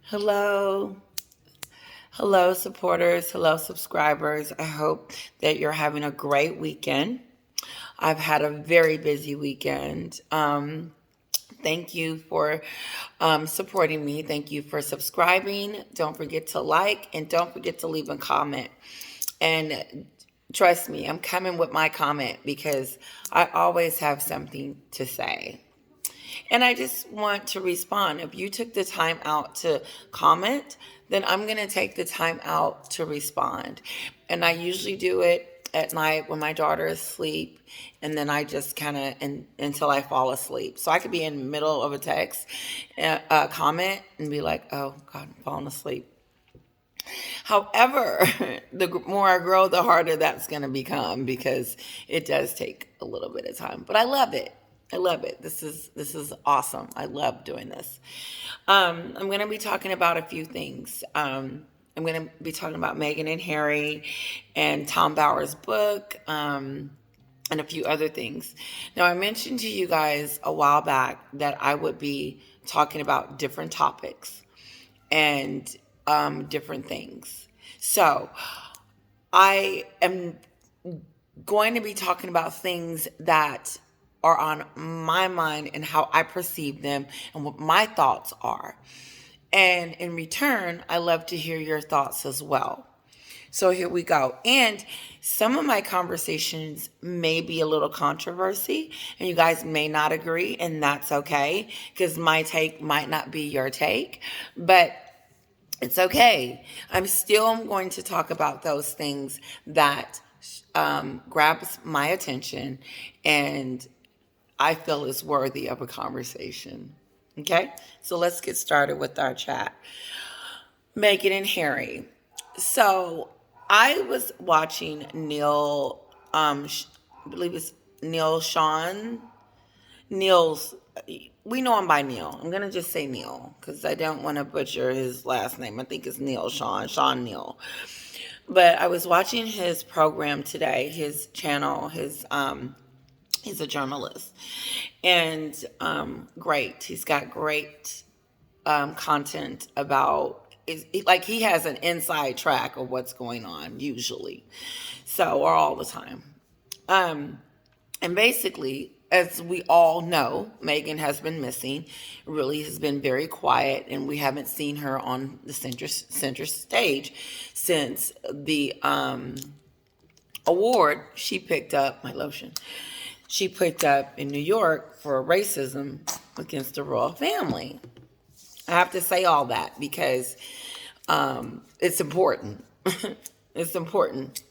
Hello. Hello, supporters. Hello, subscribers. I hope that you're having a great weekend. I've had a very busy weekend. Thank you for supporting me. Thank you for subscribing. Don't forget to like and don't forget to leave a comment. And trust me, I'm coming with my comment because I always have something to say. And I just want to respond. If you took the time out to comment, then I'm going to take the time out to respond. And I usually do it at night when my daughter is asleep. And then I just kind of until I fall asleep. So I could be in the middle of a text, comment, and be like, oh, God, I'm falling asleep. However, the more I grow, the harder that's going to become because it does take a little bit of time. But I love it. I love it. This is awesome. I love doing this. I'm going to be talking about a few things. I'm going to be talking about Meghan and Harry and Tom Bower's book, and a few other things. Now, I mentioned to you guys a while back that I would be talking about different topics and different things. So I am going to be talking about things that are on my mind and how I perceive them and what my thoughts are. And in return, I love to hear your thoughts as well. So here we go. And some of my conversations may be a little controversy, and you guys may not agree, and that's okay, because my take might not be your take, but it's okay. I'm still going to talk about those things that grabs my attention and I feel is worthy of a conversation. Okay, so let's get started with our chat. Meghan and Harry. So I was watching Neil, I believe it's Neil Sean. Neil's, we know him by Neil. I'm going to just say Neil because I don't want to butcher his last name. I think it's Neil Sean Neil. But I was watching his program today, his channel, he's a journalist. And great. He's got great content about, like he has an inside track of what's going on usually. So, or all the time. And basically, as we all know, Meghan has been missing, really has been very quiet, and we haven't seen her on the center stage since the award she picked up, my lotion, she picked up in New York for racism against the royal family. I have to say all that because it's important. It's important.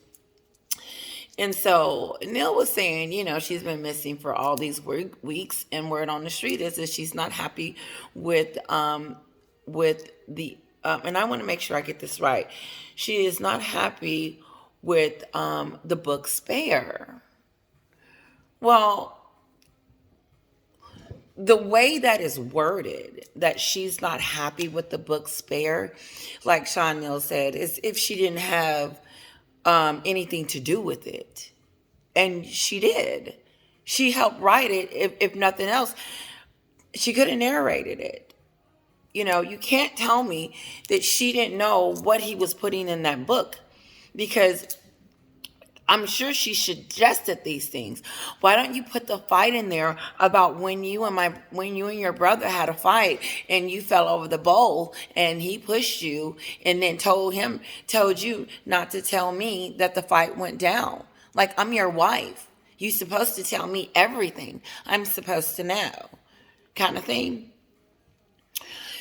And so Neil was saying, she's been missing for all these weeks, and word on the street is that she's not happy with the and I want to make sure I get this right. She is not happy with the book Spare. Well, the way that is worded, that she's not happy with the book Spare, like Sean Neal said, is if she didn't have anything to do with it. And she did. She helped write it. If nothing else, she could have narrated it. You can't tell me that she didn't know what he was putting in that book, because I'm sure she suggested these things. Why don't you put the fight in there about when you and your brother had a fight and you fell over the bowl and he pushed you and then told you not to tell me that the fight went down. Like, I'm your wife. You're supposed to tell me everything. I'm supposed to know, kind of thing.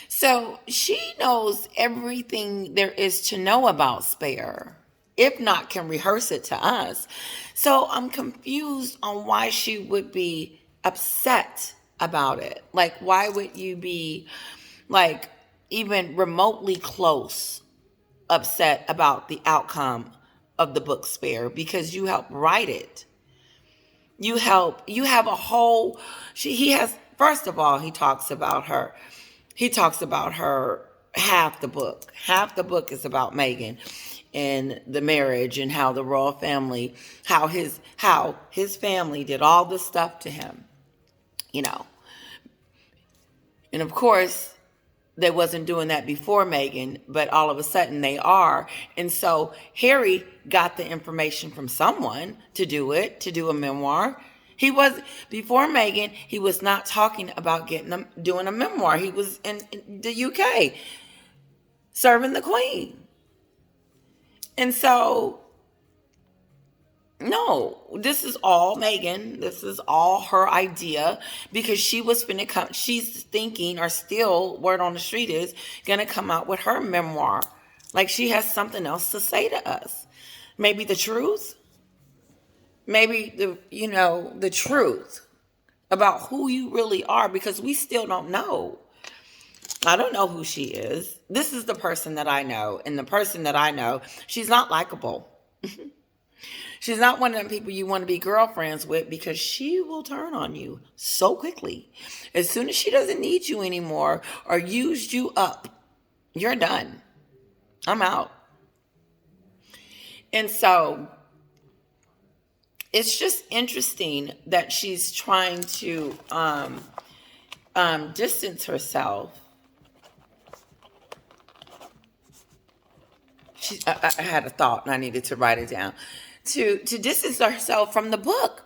So she knows everything there is to know about Spare, if not can rehearse it to us. So I'm confused on why she would be upset about it. Like, why would you be, like, even remotely close upset about the outcome of the book Spare? Because you helped write it. You have a whole, he has, first of all, he talks about her half the book. Half the book is about Meghan and the marriage and how the royal family, how his family did all this stuff to him, And of course, they wasn't doing that before Meghan, but all of a sudden they are. And so Harry got the information from someone to do it, to do a memoir. He was, before Meghan, he was not talking about doing a memoir. He was in the UK serving the Queen. And so, no, this is all Meghan. This is all her idea, because she was finna come. She's thinking, or still, word on the street is, gonna come out with her memoir. Like she has something else to say to us. Maybe the truth. Maybe the truth about who you really are, because we still don't know. I don't know who she is. This is the person that I know, and the person that I know, she's not likable. She's not one of them people you want to be girlfriends with, because she will turn on you so quickly. As soon as she doesn't need you anymore or used you up, you're done. I'm out. And so it's just interesting that she's trying to distance herself. I had a thought and I needed to write it down. To distance herself from the book.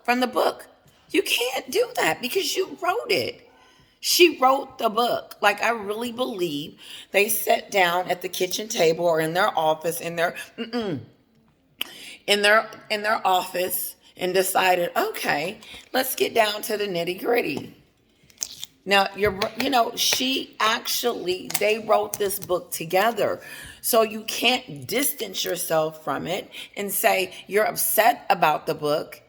You can't do that because you wrote it. She wrote the book. Like, I really believe they sat down at the kitchen table or in their office, in their office, and decided, okay, let's get down to the nitty gritty. Now, they wrote this book together. So you can't distance yourself from it and say you're upset about the book,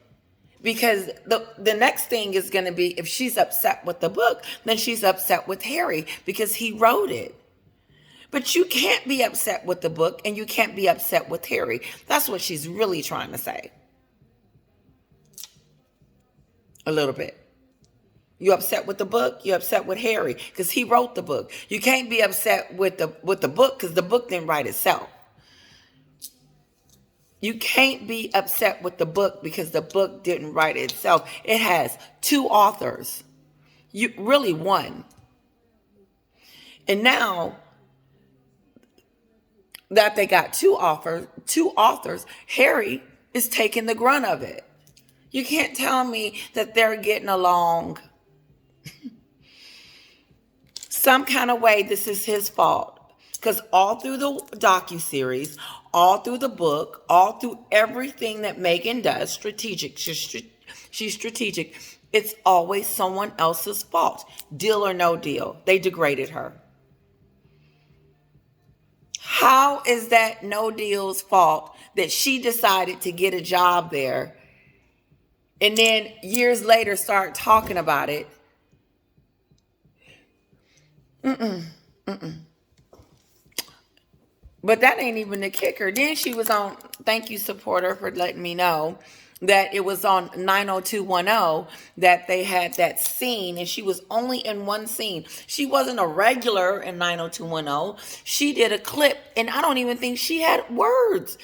because the next thing is going to be, if she's upset with the book, then she's upset with Harry because he wrote it. But you can't be upset with the book and you can't be upset with Harry. That's what she's really trying to say. A little bit. You upset with the book, you're upset with Harry because he wrote the book. You can't be upset with the book because the book didn't write itself. You can't be upset with the book because the book didn't write itself. It has two authors. You really one. And now that they got two authors, Harry is taking the grunt of it. You can't tell me that they're getting along some kind of way. This is his fault, because all through the docuseries, all through the book, all through everything that Meghan does, strategic. She's strategic. It's always someone else's fault. Deal or no deal. They degraded her. How is that no deal's fault that she decided to get a job there and then years later start talking about it? But that ain't even the kicker. Then she was on, thank you, supporter, for letting me know that it was on 90210 that they had that scene, and she was only in one scene. She wasn't a regular in 90210. She did a clip, and I don't even think she had words.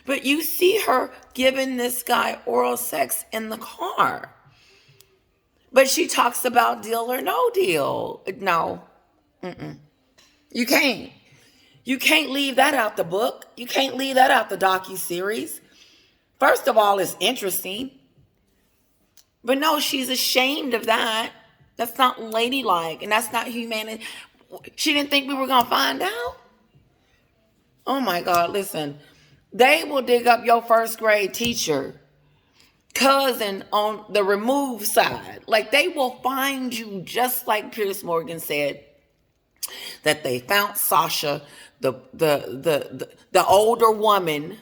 But you see her giving this guy oral sex in the car. But she talks about deal or no deal. No. You can't. You can't leave that out the book. You can't leave that out the docuseries. First of all, it's interesting. But no, she's ashamed of that. That's not ladylike, and that's not humanity. She didn't think we were going to find out. Oh my God, listen. They will dig up your first grade teacher, cousin on the removed side. Like, they will find you, just like Piers Morgan said, that they found Sasha, the older woman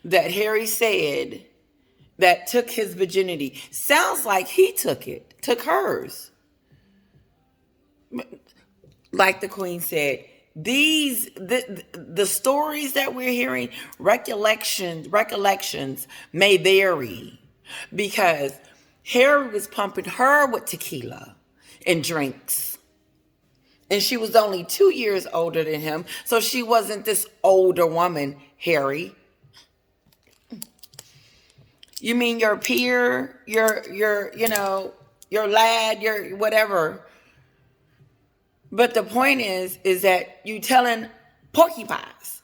that Harry said that took his virginity. Sounds like he took hers. Like the Queen said, the stories that we're hearing, recollections may vary, because Harry was pumping her with tequila and drinks. And she was only 2 years older than him, so she wasn't this older woman, Harry. You mean your peer, your lad, your whatever. But the point is that you telling porcupines.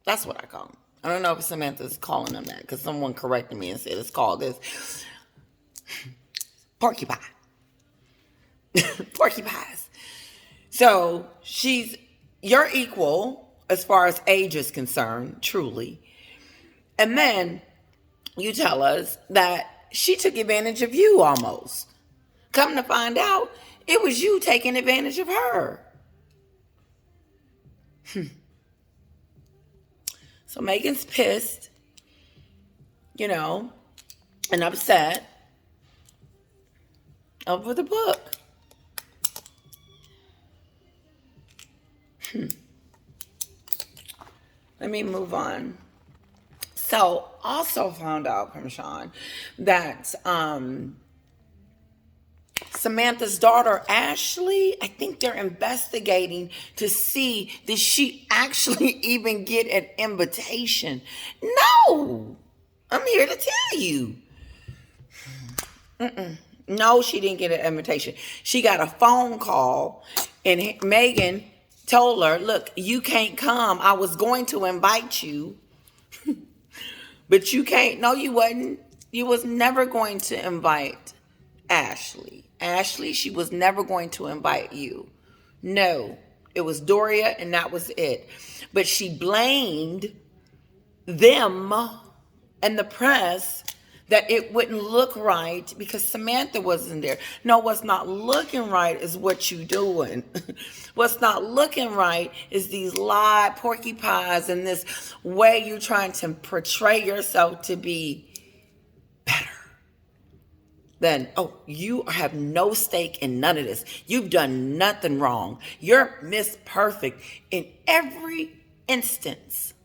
That's what I call them. I don't know if Samantha's calling them that because someone corrected me and said it's called this porcupine. Porcupines. So she's your equal as far as age is concerned, truly. And then you tell us that she took advantage of you almost. Come to find out, it was you taking advantage of her. So Meghan's pissed, and upset over the book. Let me move on. So also found out from Sean that Samantha's daughter, Ashley, I think they're investigating to see did she actually even get an invitation. No, I'm here to tell you. No, she didn't get an invitation. She got a phone call and Meghan told her, look, you can't come. I was going to invite you, but you can't. No, you wasn't. You was never going to invite Ashley. Ashley, she was never going to invite you. No, it was Doria and that was it. But she blamed them and the press that it wouldn't look right because Samantha wasn't there. No, what's not looking right is what you doing. What's not looking right is these live porcupines and this way you're trying to portray yourself to be better. Then, you have no stake in none of this. You've done nothing wrong. You're Miss Perfect in every instance.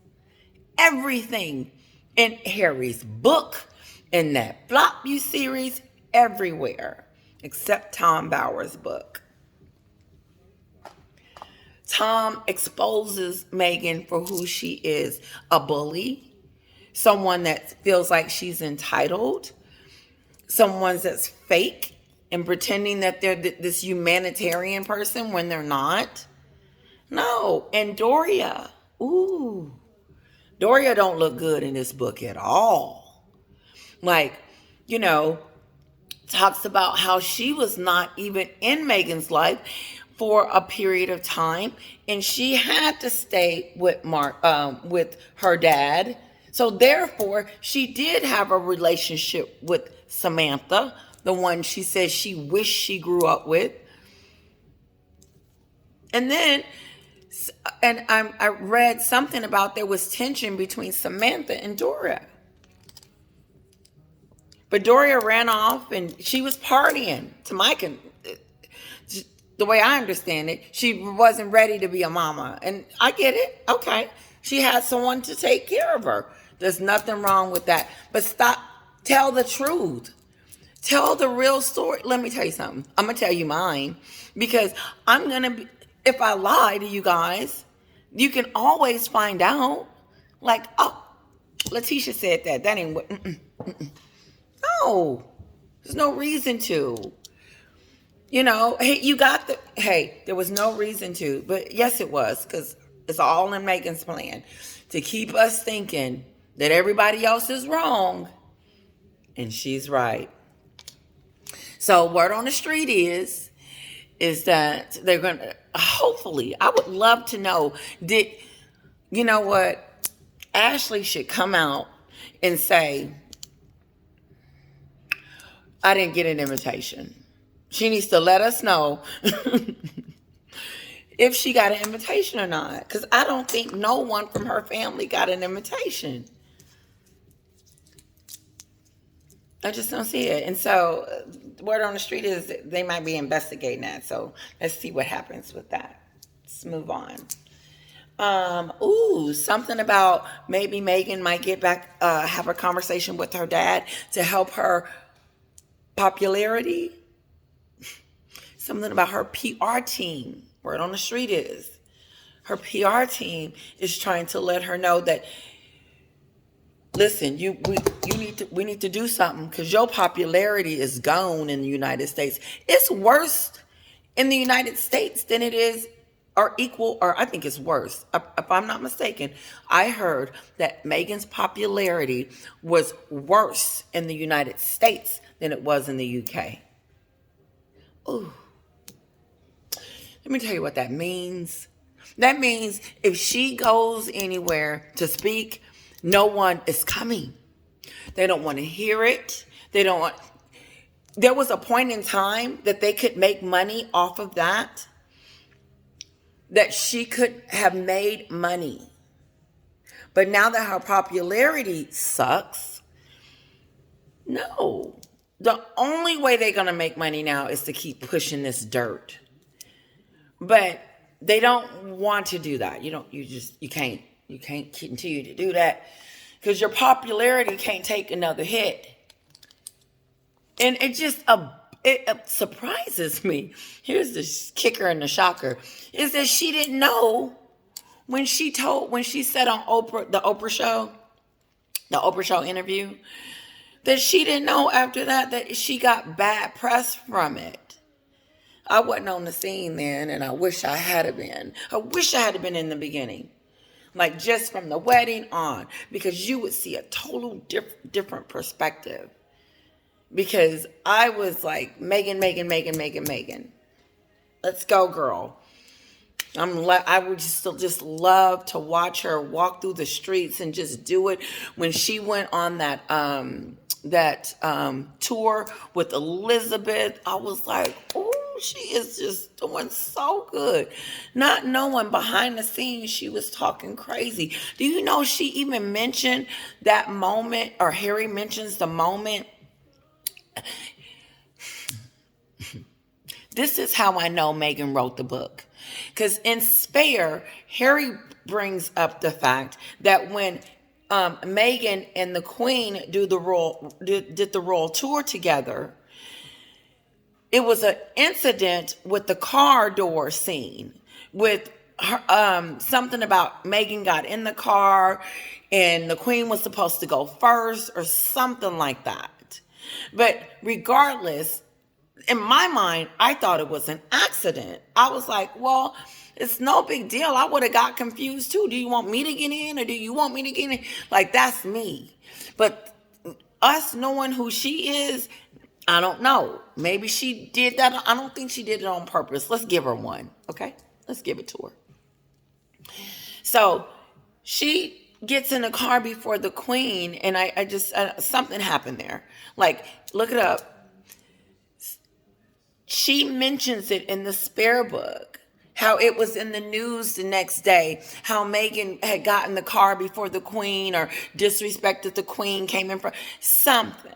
Everything in Harry's book, in that Flop You series, everywhere, except Tom Bower's book. Tom exposes Meghan for who she is, a bully, someone that feels like she's entitled, someone that's fake and pretending that they're this humanitarian person when they're not. No, and Doria, Doria don't look good in this book at all. Like, talks about how she was not even in Meghan's life for a period of time, and she had to stay with with her dad. So therefore, she did have a relationship with Samantha, the one she says she wished she grew up with. And then, I read something about there was tension between Samantha and Doria. But Doria ran off and she was partying. The way I understand it, she wasn't ready to be a mama. And I get it. Okay. She had someone to take care of her. There's nothing wrong with that. But stop. Tell the truth. Tell the real story. Let me tell you something. I'm going to tell you mine. Because if I lie to you guys, you can always find out. Like, Letitia said that. That ain't what. No, there's no reason to. There was no reason to. But yes, it was, because it's all in Meghan's plan to keep us thinking that everybody else is wrong and she's right. So word on the street is that they're going to, hopefully, I would love to know, Ashley should come out and say, I didn't get an invitation. She needs to let us know if she got an invitation or not. Because I don't think no one from her family got an invitation. I just don't see it. And so word on the street is that they might be investigating that. So let's see what happens with that. Let's move on. Something about maybe Meghan might get back, have a conversation with her dad to help her popularity. Something about her PR team. Word on the street is her PR team is trying to let her know that, listen, we need to do something because your popularity is gone in the United States. It's worse in the United States than it is or equal, or I think it's worse. If I'm not mistaken, I heard that Meghan's popularity was worse in the United States than it was in the UK. Ooh, let me tell you what that means. That means if she goes anywhere to speak, no one is coming. They don't want to hear it. They don't want. There was a point in time that they could make money off of that she could have made money. But now that her popularity sucks, no. The only way they're going to make money now is to keep pushing this dirt. But they don't want to do that. You can't continue to do that because your popularity can't take another hit. And it surprises me. Here's the kicker and the shocker is that she didn't know when she said on the Oprah show interview, that she didn't know after that she got bad press from it. I wasn't on the scene then, and I wish I had been. I wish I had been in the beginning. Like just from the wedding on, because you would see a total different perspective. Because I was like, Meghan. Let's go, girl. I would just love to watch her walk through the streets and just do it. When she went on that tour with Elizabeth, I was like, oh, she is just doing so good. Not knowing behind the scenes she was talking crazy. Do you know she even mentioned that moment, or Harry mentions the moment? This is how I know Meghan wrote the book. Because in Spare, Harry brings up the fact that when Meghan and the Queen did the royal tour together, it was an incident with the car door scene with her, something about Meghan got in the car and the Queen was supposed to go first or something like that. But regardless, in my mind, I thought it was an accident. I was like, well, it's no big deal. I would have got confused too. Do you want me to get in or do you want me to get in? Like, that's me. But us knowing who she is, I don't know. Maybe she did that. I don't think she did it on purpose. Let's give her one, okay? Let's give it to her. So she gets in the car before the Queen, and I just, something happened there. Like, look it up. She mentions it in the Spare book, how it was in the news the next day, how Meghan had gotten the car before the Queen or disrespected the Queen, came in front, something.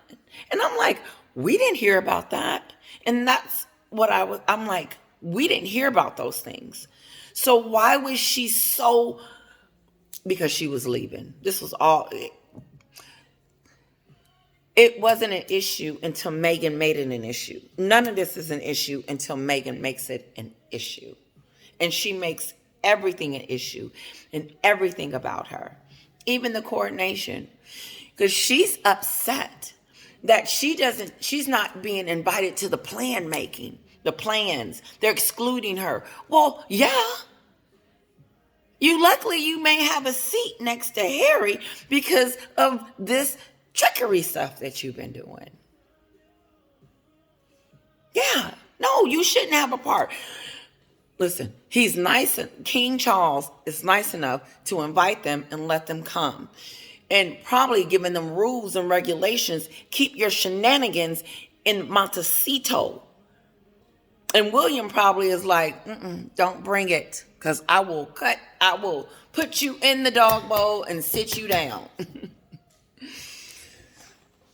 And I'm like, we didn't hear about that. And that's what I'm like, we didn't hear about those things. So why was she so, because she was leaving. This was all, it wasn't an issue until Meghan made it an issue. None of this is an issue until Meghan makes it an issue. And she makes everything an issue and everything about her. Even the coronation. Because she's upset that she's not being invited to the plan making, the plans. They're excluding her. Well, yeah. Luckily you may have a seat next to Harry because of this trickery stuff that you've been doing. Yeah. No, you shouldn't have a part. Listen, he's nice. King Charles is nice enough to invite them and let them come. And probably giving them rules and regulations. Keep your shenanigans in Montecito. And William probably is like, don't bring it. Because I will put you in the dog bowl and sit you down.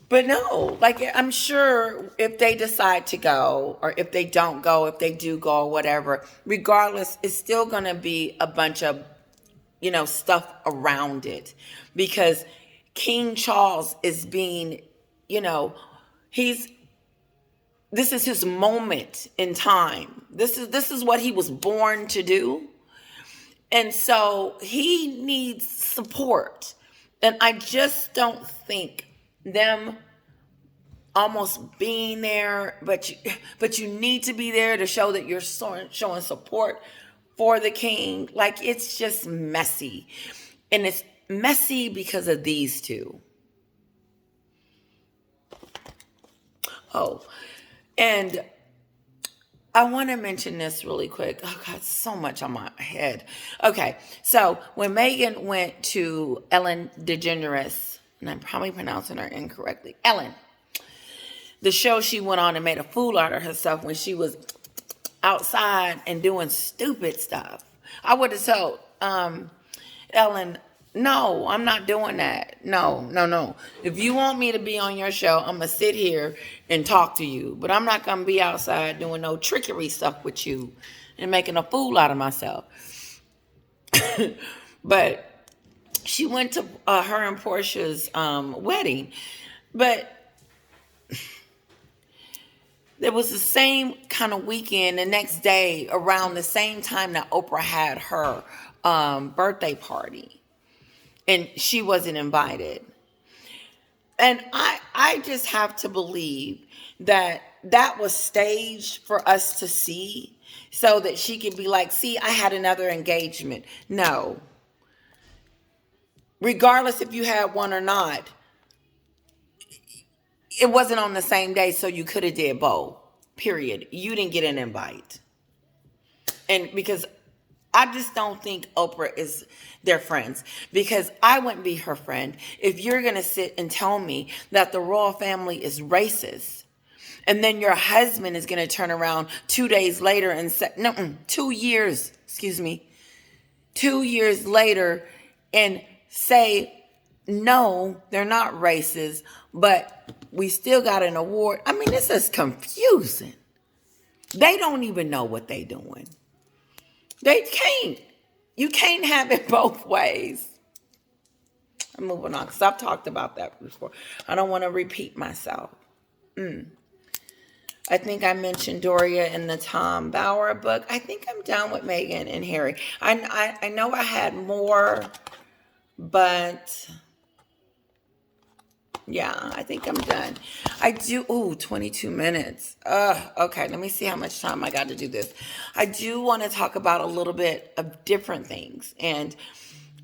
But no, like, I'm sure if they decide to go, or if they don't go, if they do go or whatever, regardless, it's still going to be a bunch of, stuff around it. Because King Charles is being, this is his moment in time. This is what he was born to do. And so he needs support. And I just don't think them almost being there, but you need to be there to show that you're showing support for the king. Like, it's just messy. And it's messy because of these two. Oh, and I want to mention this really quick. Oh God, so much on my head. Okay, so when Meghan went to Ellen DeGeneres, and I'm probably pronouncing her incorrectly, Ellen, the show she went on and made a fool out of herself when she was outside and doing stupid stuff. I would have told Ellen, no, I'm not doing that. No. If you want me to be on your show, I'm going to sit here and talk to you. But I'm not going to be outside doing no trickery stuff with you and making a fool out of myself. But she went to her and Portia's wedding. But there was the same kind of weekend, the next day, around the same time that Oprah had her birthday party. And she wasn't invited. And I just have to believe that was staged for us to see so that she could be like, see, I had another engagement. No. Regardless if you had one or not, it wasn't on the same day, so you could have did both. Period. You didn't get an invite. And because I just don't think Oprah is their friends, because I wouldn't be her friend if you're going to sit and tell me that the royal family is racist. And then your husband is going to turn around 2 days later and say, 2 years later and say, no, they're not racist, but we still got an award. I mean, this is confusing. They don't even know what they're doing. They can't. You can't have it both ways. I'm moving on because I've talked about that before. I don't want to repeat myself. I think I mentioned Doria in the Tom Bower book. I think I'm done with Meghan and Harry. I know I had more, but yeah, I think I'm done. I do, 22 minutes. Okay, let me see how much time I got to do this. I do want to talk about a little bit of different things and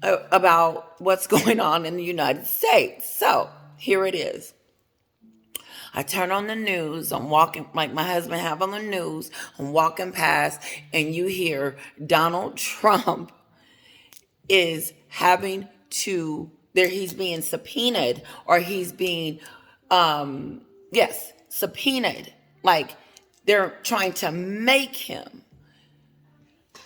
about what's going on in the United States. So, here it is. I turn on the news, I'm walking, like my husband have on the news, I'm walking past, and you hear Donald Trump is having to, he's being subpoenaed, or he's being, subpoenaed. Like, they're trying to make him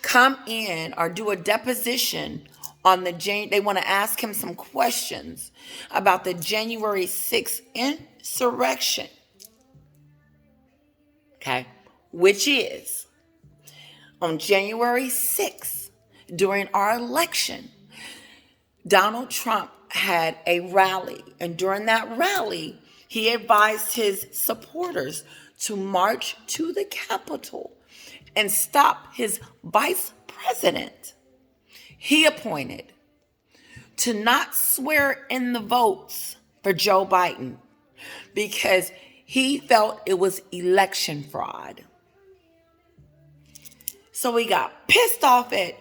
come in or do a deposition on they want to ask him some questions about the January 6th insurrection. Okay. Which is on January 6th, during our election, Donald Trump had a rally. And during that rally, he advised his supporters to march to the Capitol and stop his vice president he appointed to not swear in the votes for Joe Biden because he felt it was election fraud. So he got pissed off at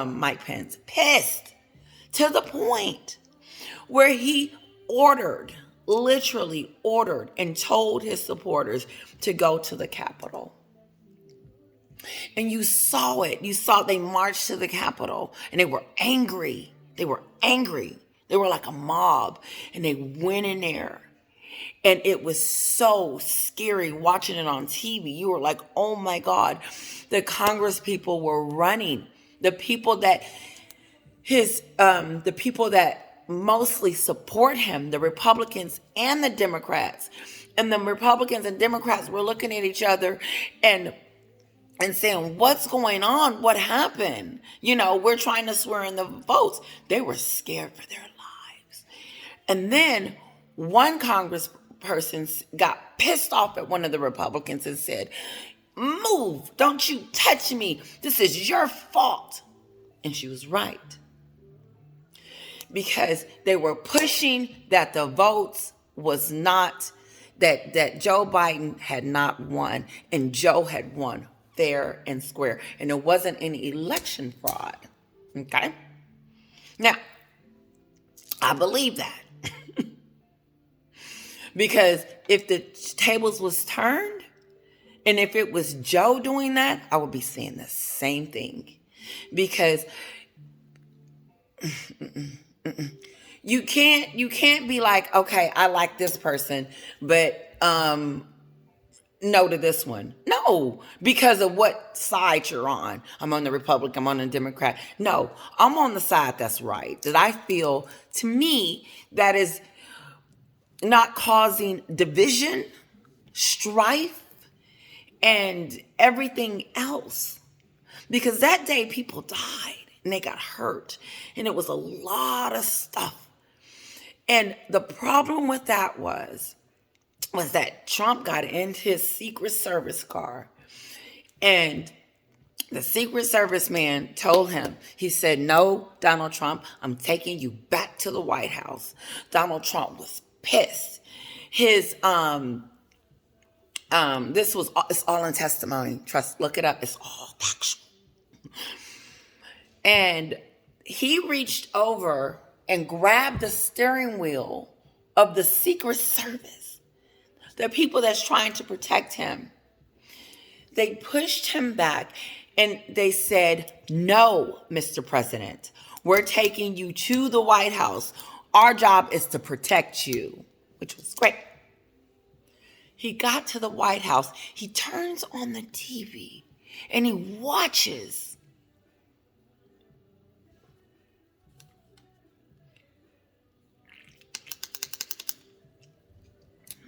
Mike Pence, pissed to the point where he literally ordered and told his supporters to go to the Capitol. And you saw it. You saw they marched to the Capitol and they were angry. They were like a mob, and they went in there. And it was so scary watching it on TV. You were like, oh my God. The Congress people were running. The people that mostly support him, the Republicans and the Democrats. And the Republicans and Democrats were looking at each other and saying, what's going on? What happened? We're trying to swear in the votes. They were scared for their lives. And then one congressperson got pissed off at one of the Republicans and said, move, don't you touch me. This is your fault. And she was right. because they were pushing that the votes was not, that Joe Biden had not won and Joe had won fair and square. And it wasn't any election fraud. Okay? Now, I believe that. Because if the tables was turned, and if it was Joe doing that, I would be saying the same thing. Because you can't be like, okay, I like this person, but no to this one. No, because of what side you're on. I'm on the Republican, I'm on the Democrat. No, I'm on the side that's right. That I feel, to me, that is not causing division, strife, and everything else. Because that day people died and they got hurt. And it was a lot of stuff. And the problem with that was that Trump got in his Secret Service car, and the Secret Service man told him, he said, "No, Donald Trump, I'm taking you back to the White House." Donald Trump was pissed. His it's all in testimony. Look it up. It's all factual. And he reached over and grabbed the steering wheel of the Secret Service, the people that's trying to protect him. They pushed him back and they said, "No, Mr. President, we're taking you to the White House. Our job is to protect you," which was great. He got to the White House. He turns on the TV and he watches.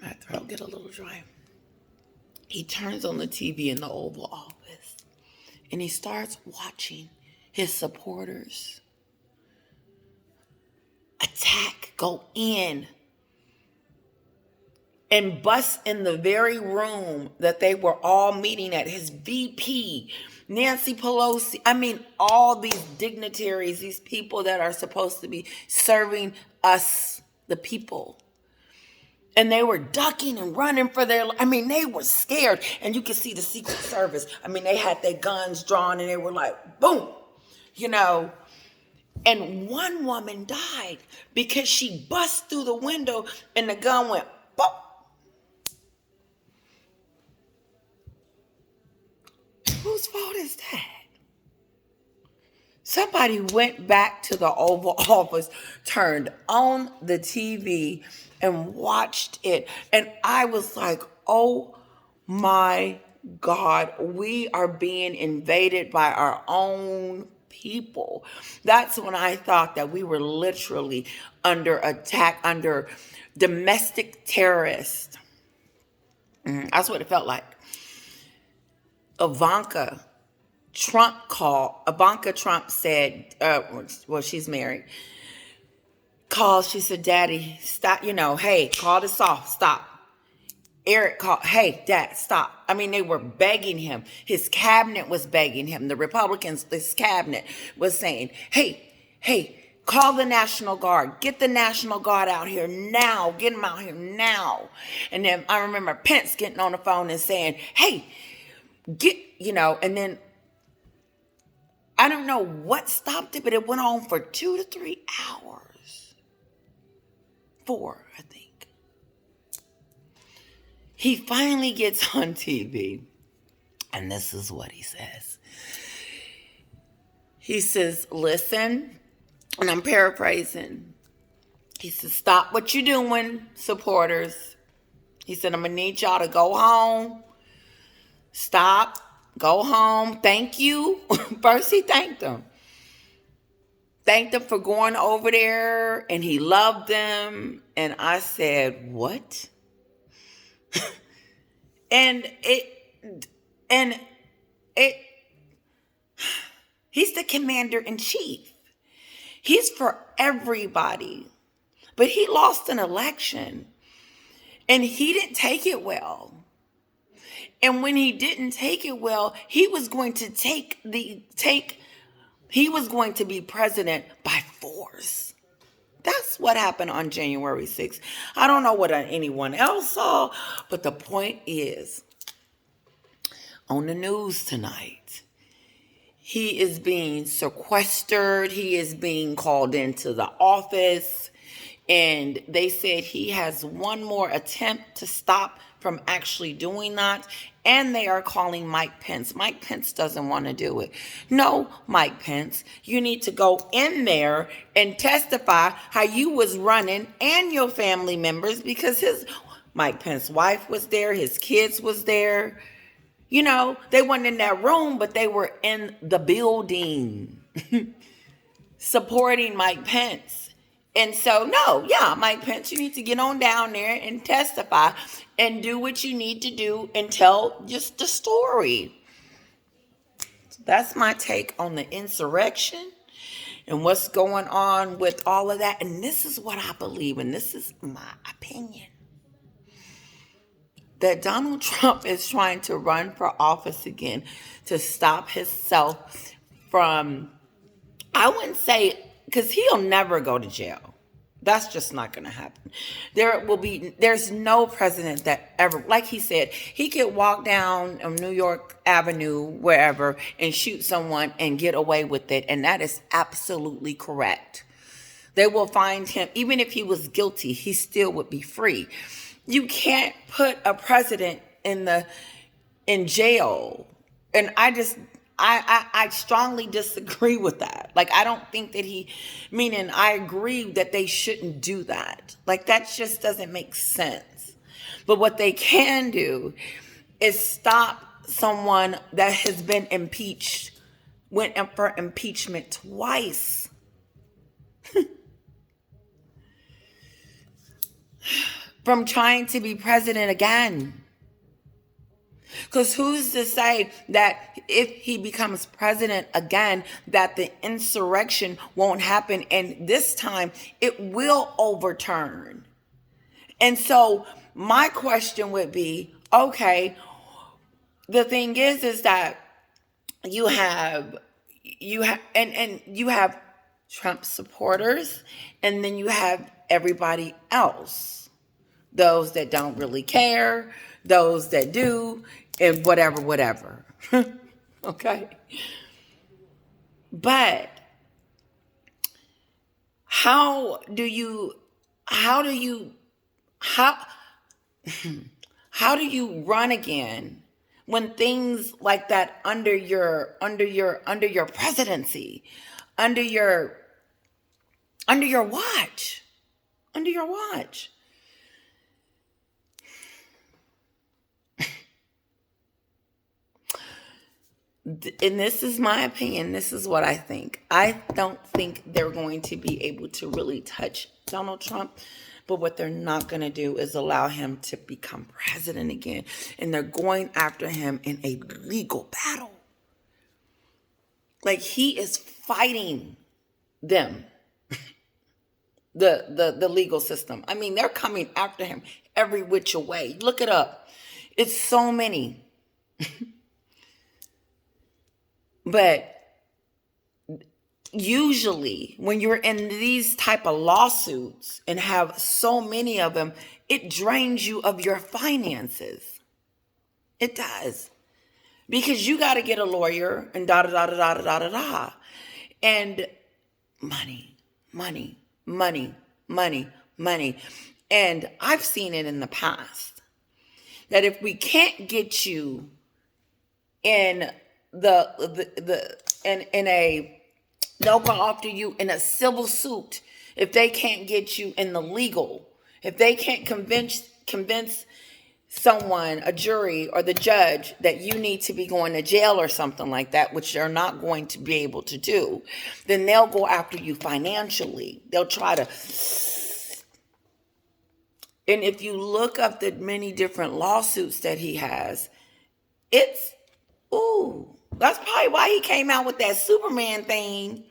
My throat get a little dry. He turns on the TV in the Oval Office and he starts watching his supporters attack, go in, and bust in the very room that they were all meeting at. His VP, Nancy Pelosi, all these dignitaries, these people that are supposed to be serving us, the people. And they were ducking and running for their, they were scared. And you could see the Secret Service. They had their guns drawn and they were like, boom, And one woman died because she bust through the window and the gun went, boom. Whose fault is that? Somebody went back to the Oval Office, turned on the TV, and watched it. And I was like, oh my God, we are being invaded by our own people. That's when I thought that we were literally under attack, under domestic terrorists. That's what it felt like. Ivanka Trump said, she's married, called, she said, "Daddy, stop, hey, call this off, stop." Eric called, "Hey, Dad, stop." They were begging him. His cabinet was begging him. The Republicans, this cabinet was saying, hey, call the National Guard. Get the National Guard out here now. Get them out here now. And then I remember Pence getting on the phone and saying, "Hey, and then I don't know what stopped it, but it went on for 2 to 3 hours. 4, I think. He finally gets on TV, and this is what he says. He says, "Listen," and I'm paraphrasing. He says, "Stop what you're doing, supporters." He said, "I'm going to need y'all to go home. Stop. Go home. Thank you." First, he thanked them. Thanked them for going over there, and he loved them. And I said, what? and he's the commander-in-chief. He's for everybody. But he lost an election, and he didn't take it well. And when he didn't take it well, he was going to he was going to be president by force. That's what happened on January 6th. I don't know what anyone else saw, but the point is, on the news tonight, he is being sequestered. He is being called into the office. And they said he has one more attempt to stop from actually doing that. And they are calling Mike Pence. Mike Pence doesn't want to do it. No, Mike Pence, you need to go in there and testify how you was running and your family members, because Mike Pence's wife was there, his kids was there. You know, they weren't in that room, but they were in the building supporting Mike Pence. And so, no, yeah, Mike Pence, you need to get on down there and testify and do what you need to do and tell just the story. So that's my take on the insurrection and what's going on with all of that. And this is what I believe, and this is my opinion, that Donald Trump is trying to run for office again to stop himself from, I wouldn't say, because he'll never go to jail. That's just not going to happen. There's no president that ever, like he said, he could walk down New York Avenue, wherever, and shoot someone and get away with it. And that is absolutely correct. They will find him, even if he was guilty, he still would be free. You can't put a president in jail. And I strongly disagree with that. Like, I don't think that meaning I agree that they shouldn't do that. Like, that just doesn't make sense. But what they can do is stop someone that has been impeached, went up for impeachment twice. From trying to be president again. Because who's to say that if he becomes president again, that the insurrection won't happen, and this time it will overturn? And so my question would be, okay, the thing is that you have Trump supporters, and then you have everybody else. Those that don't really care, those that do, and whatever. Okay? But how do you run again when things like that under your presidency, under your watch? And this is my opinion. This is what I think. I don't think they're going to be able to really touch Donald Trump. But what they're not going to do is allow him to become president again. And they're going after him in a legal battle. Like, he is fighting them. The legal system. I mean, they're coming after him every which way. Look it up. It's so many. But usually when you're in these type of lawsuits and have so many of them, it drains you of your finances. It does. Because you got to get a lawyer and da-da-da-da-da-da-da-da. And money. And I've seen it in the past that if we can't get you in they'll go after you in a civil suit if they can't get you in the legal. If they can't convince someone, a jury or the judge, that you need to be going to jail or something like that, which they're not going to be able to do, then they'll go after you financially. They'll try to. And if you look up the many different lawsuits that he has, that's probably why he came out with that Superman thing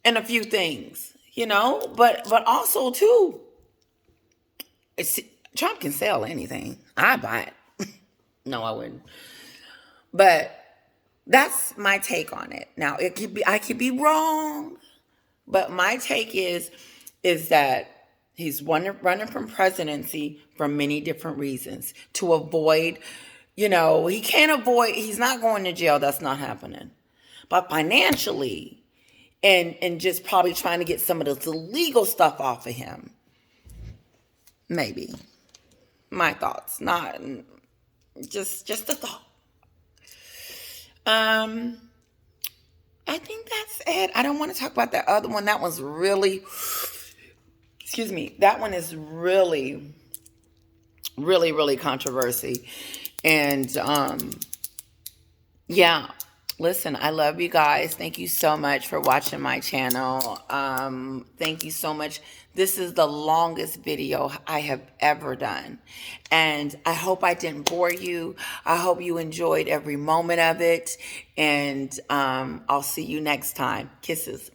and a few things, but also too, Trump can sell anything. I'd buy it. No, I wouldn't. But that's my take on it. Now, I could be wrong, But my take is that he's running from presidency for many different reasons to avoid, he can't avoid, he's not going to jail. That's not happening. But financially, and just probably trying to get some of this illegal stuff off of him. Maybe. My thoughts, not just a thought. I think that's it. I don't want to talk about that other one. That one's really, excuse me, that one is really, really, really controversy. And yeah, listen, I love you guys. Thank you so much for watching my channel. Thank you so much. This is the longest video I have ever done. And I hope I didn't bore you. I hope you enjoyed every moment of it. And I'll see you next time. Kisses.